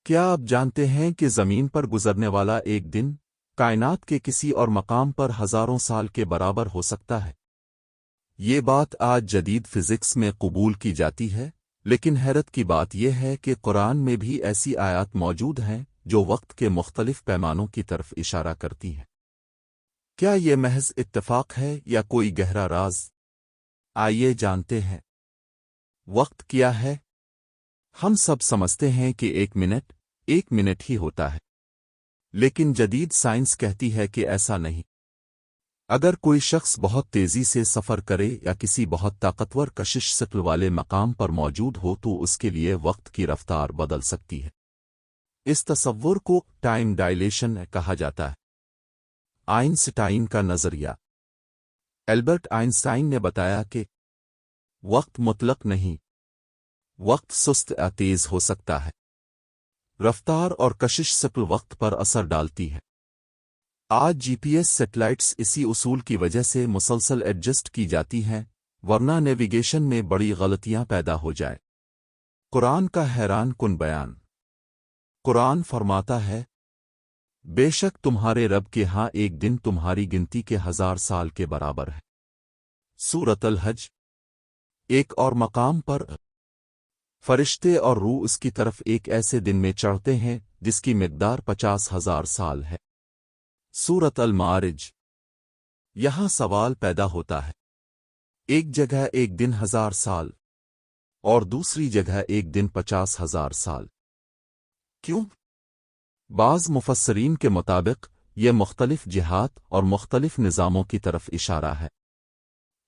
کیا آپ جانتے ہیں کہ زمین پر گزرنے والا ایک دن کائنات کے کسی اور مقام پر ہزاروں سال کے برابر ہو سکتا ہے؟ یہ بات آج جدید فزکس میں قبول کی جاتی ہے، لیکن حیرت کی بات یہ ہے کہ قرآن میں بھی ایسی آیات موجود ہیں جو وقت کے مختلف پیمانوں کی طرف اشارہ کرتی ہیں۔ کیا یہ محض اتفاق ہے یا کوئی گہرا راز؟ آئیے جانتے ہیں۔ وقت کیا ہے؟ ہم سب سمجھتے ہیں کہ ایک منٹ ہی ہوتا ہے، لیکن جدید سائنس کہتی ہے کہ ایسا نہیں۔ اگر کوئی شخص بہت تیزی سے سفر کرے یا کسی بہت طاقتور کشش شکل والے مقام پر موجود ہو تو اس کے لیے وقت کی رفتار بدل سکتی ہے۔ اس تصور کو ٹائم ڈائلیشن کہا جاتا ہے۔ آئنسٹائن کا نظریہ۔ البرٹ آئنسٹائن نے بتایا کہ وقت مطلق نہیں، وقت سست یا تیز ہو سکتا ہے۔ رفتار اور کشش شکل وقت پر اثر ڈالتی ہے۔ آج جی پی ایس سیٹلائٹس اسی اصول کی وجہ سے مسلسل ایڈجسٹ کی جاتی ہیں، ورنہ نیویگیشن میں بڑی غلطیاں پیدا ہو جائے۔ قرآن کا حیران کن بیان۔ قرآن فرماتا ہے، بے شک تمہارے رب کے ہاں ایک دن تمہاری گنتی کے 1000 سال کے برابر ہے۔ سورۃ الحج۔ ایک اور مقام پر فرشتے اور روح اس کی طرف ایک ایسے دن میں چڑھتے ہیں جس کی مقدار 50,000 سال ہے۔ سورۃ المعارج۔ یہاں سوال پیدا ہوتا ہے، ایک جگہ ایک دن 1000 سال اور دوسری جگہ ایک دن 50,000 سال، کیوں؟ بعض مفسرین کے مطابق یہ مختلف جہات اور مختلف نظاموں کی طرف اشارہ ہے،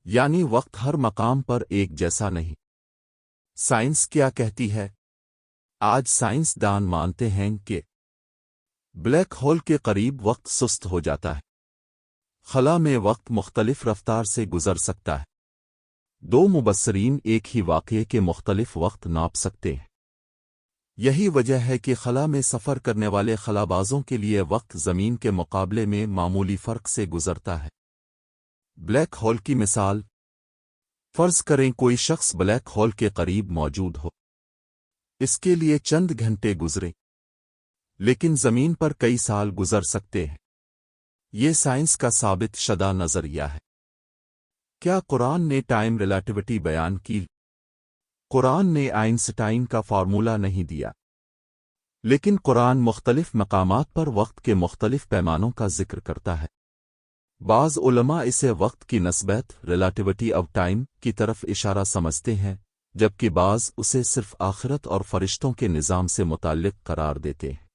یعنی وقت ہر مقام پر ایک جیسا نہیں۔ سائنس کیا کہتی ہے؟ آج سائنس دان مانتے ہیں کہ بلیک ہول کے قریب وقت سست ہو جاتا ہے۔ خلا میں وقت مختلف رفتار سے گزر سکتا ہے۔ دو مبصرین ایک ہی واقعے کے مختلف وقت ناپ سکتے ہیں۔ یہی وجہ ہے کہ خلا میں سفر کرنے والے خلابازوں کے لیے وقت زمین کے مقابلے میں معمولی فرق سے گزرتا ہے۔ بلیک ہول کی مثال۔ فرض کریں کوئی شخص بلیک ہول کے قریب موجود ہو، اس کے لیے چند گھنٹے گزرے، لیکن زمین پر کئی سال گزر سکتے ہیں۔ یہ سائنس کا ثابت شدہ نظریہ ہے۔ کیا قرآن نے ٹائم ریلیٹیوٹی بیان کی؟ قرآن نے آئنسٹائن کا فارمولا نہیں دیا، لیکن قرآن مختلف مقامات پر وقت کے مختلف پیمانوں کا ذکر کرتا ہے۔ بعض علماء اسے وقت کی نسبت ریلیٹیوٹی آف ٹائم کی طرف اشارہ سمجھتے ہیں، جبکہ بعض اسے صرف آخرت اور فرشتوں کے نظام سے متعلق قرار دیتے ہیں۔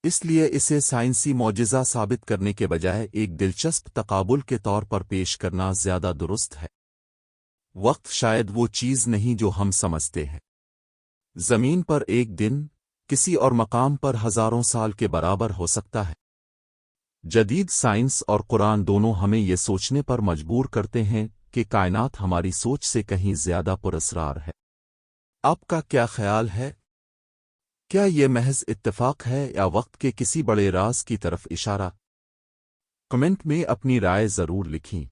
اس لیے اسے سائنسی معجزہ ثابت کرنے کے بجائے ایک دلچسپ تقابل کے طور پر پیش کرنا زیادہ درست ہے۔ وقت شاید وہ چیز نہیں جو ہم سمجھتے ہیں۔ زمین پر ایک دن کسی اور مقام پر ہزاروں سال کے برابر ہو سکتا ہے۔ جدید سائنس اور قرآن دونوں ہمیں یہ سوچنے پر مجبور کرتے ہیں کہ کائنات ہماری سوچ سے کہیں زیادہ پراسرار ہے۔ آپ کا کیا خیال ہے؟ کیا یہ محض اتفاق ہے یا وقت کے کسی بڑے راز کی طرف اشارہ؟ کمنٹ میں اپنی رائے ضرور لکھیں۔